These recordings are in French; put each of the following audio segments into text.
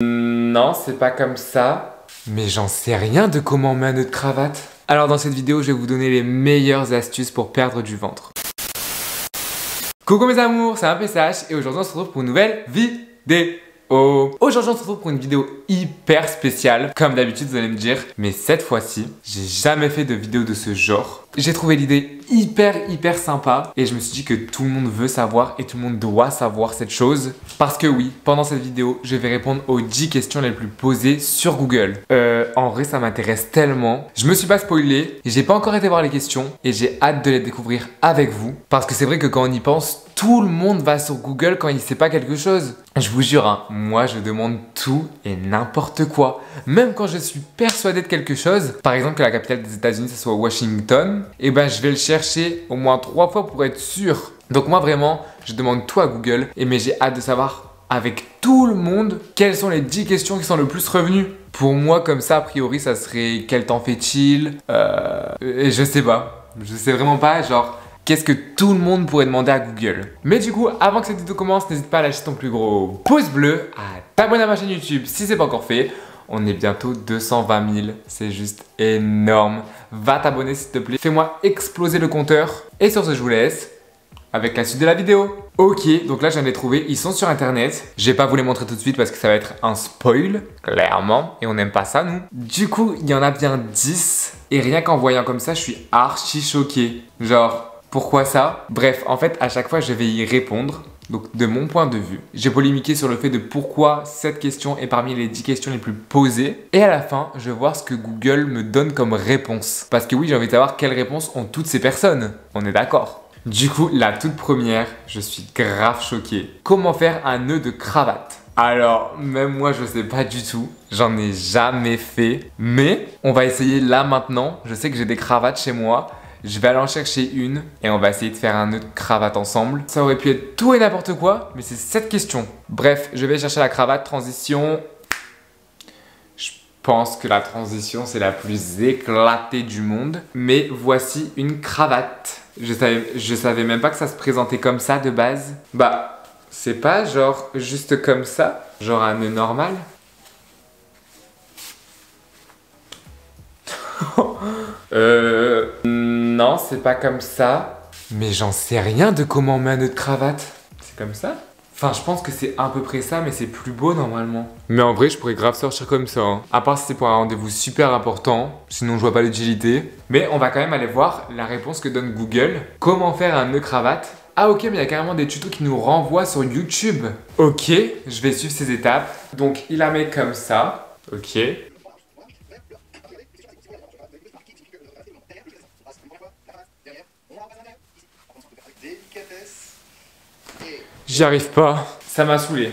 Non, c'est pas comme ça. Mais j'en sais rien de comment on met un nœud de cravate. Alors dans cette vidéo, je vais vous donner les meilleures astuces pour perdre du ventre. Coucou mes amours, c'est un PSH et aujourd'hui on se retrouve pour une nouvelle vidéo. Aujourd'hui on se retrouve pour une vidéo hyper spéciale. Comme d'habitude vous allez me dire, mais cette fois-ci, j'ai jamais fait de vidéo de ce genre. J'ai trouvé l'idée hyper sympa et je me suis dit que tout le monde veut savoir et tout le monde doit savoir cette chose. Parce que oui, pendant cette vidéo, je vais répondre aux 10 questions les plus posées sur Google. En vrai, ça m'intéresse tellement. Je me suis pas spoilé, j'ai pas encore été voir les questions et j'ai hâte de les découvrir avec vous. Parce que c'est vrai que quand on y pense, tout le monde va sur Google quand il sait pas quelque chose. Je vous jure, hein, moi je demande tout et n'importe quoi. Même quand je suis persuadé de quelque chose, par exemple que la capitale des États-Unis ce soit Washington, et ben je vais le chercher au moins 3 fois pour être sûr. Donc moi vraiment, je demande tout à Google, mais j'ai hâte de savoir avec tout le monde quelles sont les 10 questions qui sont le plus revenues. Pour moi comme ça, a priori, ça serait quel temps fait-il et je sais pas. Je sais vraiment pas, genre... Qu'est-ce que tout le monde pourrait demander à Google? Mais du coup, avant que cette vidéo commence, n'hésite pas à lâcher ton plus gros pouce bleu, à t'abonner à ma chaîne YouTube si c'est pas encore fait. On est bientôt 220 000, c'est juste énorme. Va t'abonner s'il te plaît, fais-moi exploser le compteur. Et sur ce, je vous laisse avec la suite de la vidéo. Ok, donc là j'en ai trouvé, ils sont sur internet. Je vais pas vous les montrer tout de suite parce que ça va être un spoil, clairement. Et on n'aime pas ça nous. Du coup, il y en a bien 10. Et rien qu'en voyant comme ça, je suis archi choqué. Genre... Pourquoi ça? Bref, en fait, à chaque fois, je vais y répondre. Donc, de mon point de vue, j'ai polémiqué sur le fait de pourquoi cette question est parmi les 10 questions les plus posées. Et à la fin, je vais voir ce que Google me donne comme réponse. Parce que oui, j'ai envie de savoir quelles réponses ont toutes ces personnes. On est d'accord? Du coup, la toute première, je suis grave choqué. Comment faire un nœud de cravate? Alors, même moi, je sais pas du tout. J'en ai jamais fait. Mais, on va essayer là maintenant. Je sais que j'ai des cravates chez moi. Je vais aller en chercher une et on va essayer de faire un nœud de cravate ensemble. Ça aurait pu être tout et n'importe quoi, mais c'est cette question. Bref, je vais chercher la cravate, transition. Je pense que la transition, c'est la plus éclatée du monde. Mais voici une cravate. Je savais même pas que ça se présentait comme ça de base. Bah, c'est pas genre juste comme ça, genre un nœud normal. Non, c'est pas comme ça. Mais j'en sais rien de comment on met un nœud de cravate. C'est comme ça? Enfin, je pense que c'est à peu près ça, mais c'est plus beau normalement. Mais en vrai, je pourrais grave sortir comme ça. Hein. À part si c'est pour un rendez-vous super important. Sinon, je vois pas l'utilité. Mais on va quand même aller voir la réponse que donne Google. Comment faire un nœud cravate? Ah ok, mais il y a carrément des tutos qui nous renvoient sur YouTube. Ok, je vais suivre ces étapes. Donc, il la met comme ça. Ok. J'y arrive pas. Ça m'a saoulé.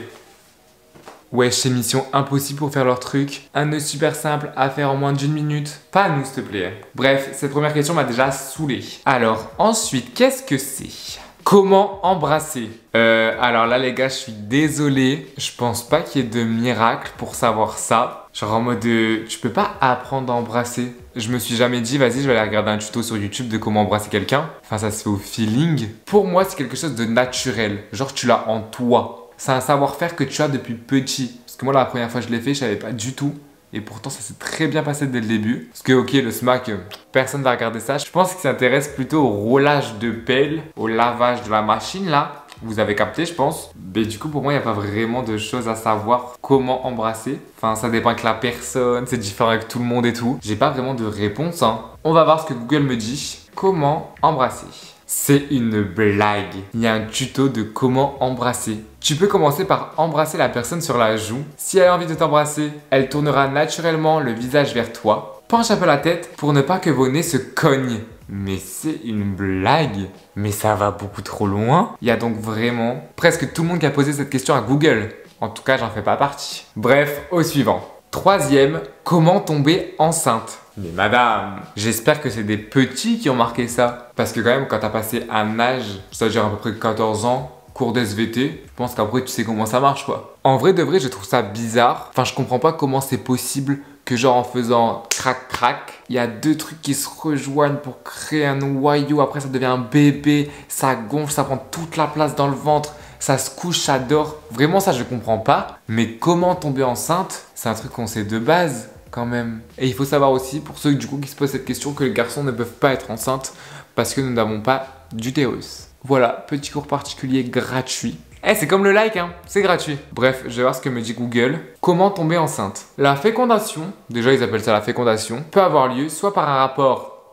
Ouais, c'est mission impossible pour faire leur truc. Un nœud super simple à faire en moins d'1 minute. Pas à nous, s'il te plaît. Bref, cette première question m'a déjà saoulé. Alors, ensuite, qu'est-ce que c'est? Comment embrasser? Alors là, les gars, je suis désolé. Je pense pas qu'il y ait de miracle pour savoir ça. Genre en mode, tu peux pas apprendre à embrasser. Je me suis jamais dit, vas-y, je vais aller regarder un tuto sur YouTube de comment embrasser quelqu'un. Enfin, ça se fait au feeling. Pour moi, c'est quelque chose de naturel. Genre, tu l'as en toi. C'est un savoir-faire que tu as depuis petit. Parce que moi, la première fois que je l'ai fait, je savais pas du tout. Et pourtant, ça s'est très bien passé dès le début. Parce que, ok, le smack, personne va regarder ça. Je pense qu'il s'intéresse plutôt au roulage de pelle, au lavage de la machine, là. Vous avez capté, je pense. Mais du coup, pour moi, il n'y a pas vraiment de choses à savoir comment embrasser. Enfin, ça dépend avec la personne, c'est différent avec tout le monde et tout. J'ai pas vraiment de réponse, hein. On va voir ce que Google me dit. Comment embrasser? C'est une blague. Il y a un tuto de comment embrasser. Tu peux commencer par embrasser la personne sur la joue. Si elle a envie de t'embrasser, elle tournera naturellement le visage vers toi. Penche un peu la tête pour ne pas que vos nez se cognent. Mais c'est une blague. Mais ça va beaucoup trop loin. Il y a donc vraiment presque tout le monde qui a posé cette question à Google. En tout cas, j'en fais pas partie. Bref, au suivant. Troisième, comment tomber enceinte? Mais madame, j'espère que c'est des petits qui ont marqué ça. Parce que quand même, quand t'as passé un âge, c'est-à-dire à peu près 14 ans, cours d'SVT, je pense qu'après tu sais comment ça marche quoi. En vrai de vrai, je trouve ça bizarre. Enfin, je comprends pas comment c'est possible que genre en faisant crac crac, il y a deux trucs qui se rejoignent pour créer un noyau. Après ça devient un bébé, ça gonfle, ça prend toute la place dans le ventre. ça se couche, ça dort. Vraiment, ça, je comprends pas. Mais comment tomber enceinte, c'est un truc qu'on sait de base quand même. Et il faut savoir aussi, pour ceux du coup qui se posent cette question, que les garçons ne peuvent pas être enceintes parce que nous n'avons pas d'utérus. Voilà, petit cours particulier gratuit. C'est comme le like, hein, c'est gratuit. Bref, je vais voir ce que me dit Google. Comment tomber enceinte? La fécondation, déjà ils appellent ça la fécondation, peut avoir lieu soit par un rapport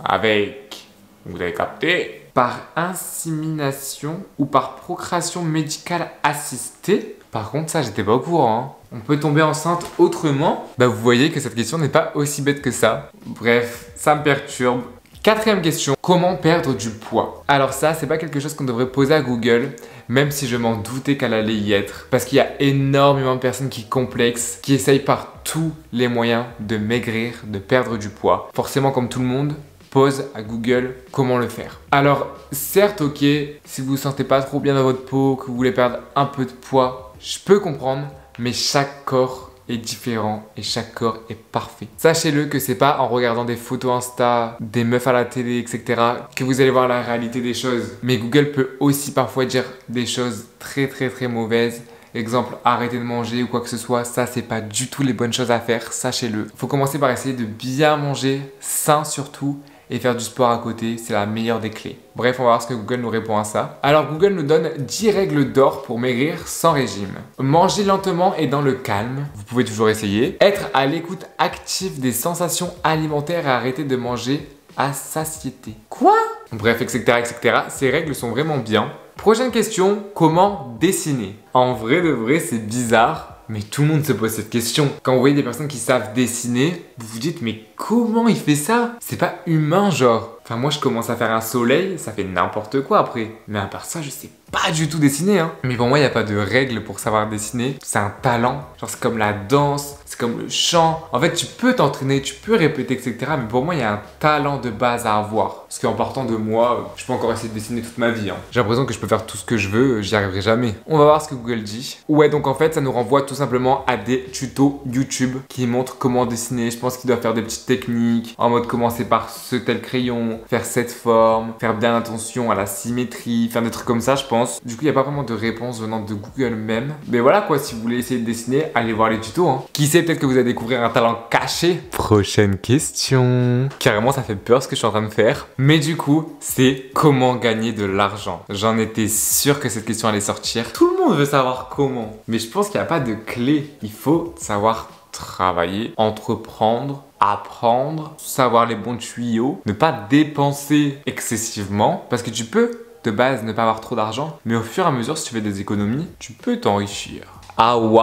avec, vous avez capté, par insémination ou par procréation médicale assistée. Par contre, ça, j'étais pas au courant. On peut tomber enceinte autrement. Vous voyez que cette question n'est pas aussi bête que ça. Bref, ça me perturbe. Quatrième question, comment perdre du poids? Alors ça, c'est pas quelque chose qu'on devrait poser à Google, même si je m'en doutais qu'elle allait y être. Parce qu'il y a énormément de personnes qui complexent, qui essayent par tous les moyens de maigrir, de perdre du poids. Forcément, comme tout le monde, pose à Google comment le faire. Alors, certes, ok, si vous vous sentez pas trop bien dans votre peau, que vous voulez perdre un peu de poids, je peux comprendre, mais chaque corps est différent et chaque corps est parfait. Sachez-le que c'est pas en regardant des photos Insta, des meufs à la télé, etc. que vous allez voir la réalité des choses. Mais Google peut aussi parfois dire des choses très mauvaises. Exemple, arrêter de manger ou quoi que ce soit, ça c'est pas du tout les bonnes choses à faire, sachez-le. Faut commencer par essayer de bien manger, sain surtout, et faire du sport à côté, c'est la meilleure des clés. Bref, on va voir ce que Google nous répond à ça. Alors Google nous donne 10 règles d'or pour maigrir sans régime. Manger lentement et dans le calme, vous pouvez toujours essayer. Être à l'écoute active des sensations alimentaires et arrêter de manger à satiété. Quoi? Bref, etc. Ces règles sont vraiment bien. Prochaine question, comment dessiner? En vrai de vrai, c'est bizarre. Mais tout le monde se pose cette question. Quand vous voyez des personnes qui savent dessiner, vous vous dites mais comment il fait ça? C'est pas humain genre. Enfin moi je commence à faire un soleil, ça fait n'importe quoi après. Mais à part ça je sais pas du tout dessiner hein. Mais pour moi il n'y a pas de règle pour savoir dessiner. C'est un talent. Genre c'est comme la danse, c'est comme le chant. En fait tu peux t'entraîner, tu peux répéter etc. Mais pour moi il y a un talent de base à avoir. Parce qu'en partant de moi, je peux encore essayer de dessiner toute ma vie hein. J'ai l'impression que je peux faire tout ce que je veux, j'y arriverai jamais. On va voir ce que Google dit. Ouais donc en fait ça nous renvoie tout simplement à des tutos YouTube qui montrent comment dessiner. Je pense qu'il doit faire des petites techniques en mode commencer par ce tel crayon, faire cette forme, faire bien attention à la symétrie, faire des trucs comme ça je pense. Du coup il n'y a pas vraiment de réponse venant de Google même. Mais voilà quoi, si vous voulez essayer de dessiner, allez voir les tutos hein. Qui sait, peut-être que vous allez découvrir un talent caché. Prochaine question. Carrément ça fait peur ce que je suis en train de faire. Mais du coup c'est comment gagner de l'argent. J'en étais sûr que cette question allait sortir. Tout le monde veut savoir comment. Mais je pense qu'il n'y a pas de clé. Il faut savoir travailler, entreprendre, apprendre, savoir les bons tuyaux, ne pas dépenser excessivement parce que tu peux de base ne pas avoir trop d'argent, mais au fur et à mesure si tu fais des économies, tu peux t'enrichir. Ah ouais,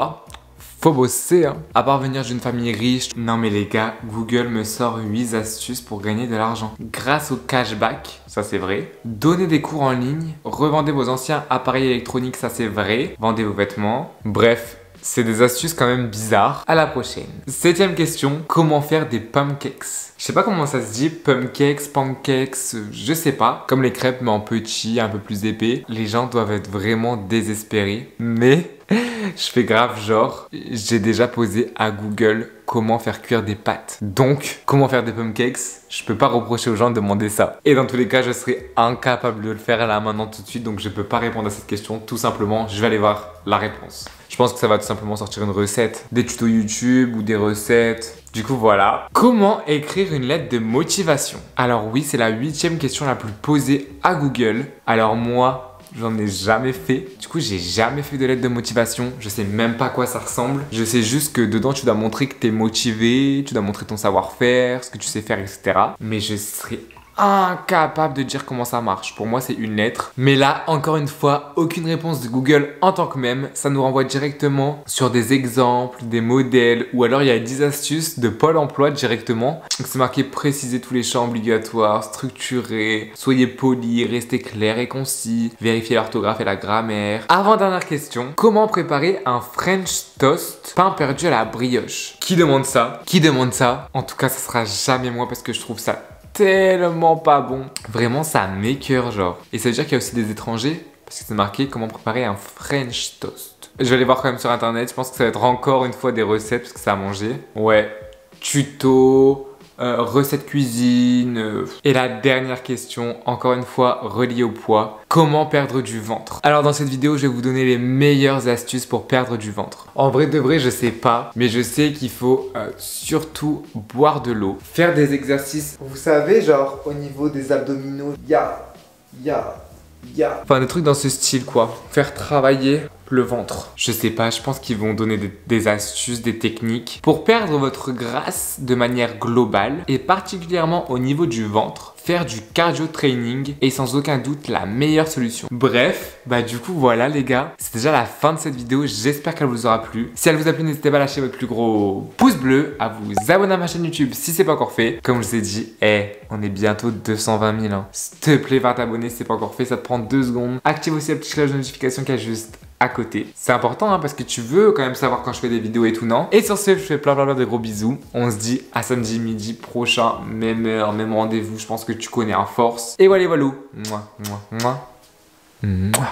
faut bosser hein. À part venir d'une famille riche, non mais les gars, Google me sort 8 astuces pour gagner de l'argent. Grâce au cashback, ça c'est vrai. Donner des cours en ligne, revendez vos anciens appareils électroniques, ça c'est vrai. Vendez vos vêtements. Bref, c'est des astuces quand même bizarres. À la prochaine. 7ème question, comment faire des pancakes? Je sais pas comment ça se dit, pancakes, je sais pas. Comme les crêpes mais en petit, un peu plus épais. Les gens doivent être vraiment désespérés. Mais je fais grave genre, j'ai déjà posé à Google comment faire cuire des pâtes. Donc, comment faire des pancakes? Je peux pas reprocher aux gens de demander ça. Et dans tous les cas, je serais incapable de le faire là maintenant tout de suite. Donc je peux pas répondre à cette question. Tout simplement, je vais aller voir la réponse. Je pense que ça va tout simplement sortir une recette, des tutos YouTube ou des recettes. Du coup, voilà. Comment écrire une lettre de motivation? Alors oui, c'est la 8ème question la plus posée à Google. Alors moi, j'en ai jamais fait. Du coup, j'ai jamais fait de lettre de motivation. Je sais même pas à quoi ça ressemble. Je sais juste que dedans, tu dois montrer que t'es motivé, tu dois montrer ton savoir-faire, ce que tu sais faire, etc. Mais je serais incapable de dire comment ça marche. Pour moi, c'est une lettre. Mais là, encore une fois, aucune réponse de Google en tant que même. Ça nous renvoie directement sur des exemples, des modèles, ou alors il y a 10 astuces de Pôle emploi directement. Donc c'est marqué préciser tous les champs obligatoires, structurer, soyez poli, restez clair et concis, vérifiez l'orthographe et la grammaire. Avant-dernière question, comment préparer un French toast, pain perdu à la brioche? Qui demande ça? Qui demande ça? En tout cas, ça sera jamais moi parce que je trouve ça tellement pas bon. Vraiment, ça m'écœure genre. Et ça veut dire qu'il y a aussi des étrangers parce que c'est marqué comment préparer un French toast. Je vais aller voir quand même sur internet. Je pense que ça va être encore une fois des recettes parce que ça a mangé. Ouais, tuto, recettes cuisine. Et la dernière question, encore une fois reliée au poids, comment perdre du ventre? Alors dans cette vidéo, je vais vous donner les meilleures astuces pour perdre du ventre. En vrai de vrai, je sais pas, mais je sais qu'il faut surtout boire de l'eau, faire des exercices, vous savez, genre au niveau des abdominaux, enfin des trucs dans ce style quoi. Faire travailler le ventre. Je sais pas, je pense qu'ils vont donner des astuces, des techniques pour perdre votre graisse de manière globale et particulièrement au niveau du ventre. Faire du cardio training est sans aucun doute la meilleure solution. Bref, bah du coup voilà les gars, c'est déjà la fin de cette vidéo, j'espère qu'elle vous aura plu. Si elle vous a plu, n'hésitez pas à lâcher votre plus gros pouce bleu, à vous abonner à ma chaîne YouTube si c'est pas encore fait. Comme je vous ai dit, on est bientôt 220 000 hein. S'il te plaît, va t'abonner si c'est pas encore fait, ça te prend 2 secondes. Active aussi la petite cloche de notification qui est juste à côté. C'est important hein, parce que tu veux quand même savoir quand je fais des vidéos et tout, non? Et sur ce, je fais plein de gros bisous. On se dit à samedi midi prochain, même heure, même rendez-vous. Je pense que tu connais en force. Et voilà, voilà. Mouah, mouah, mouah. Mouah.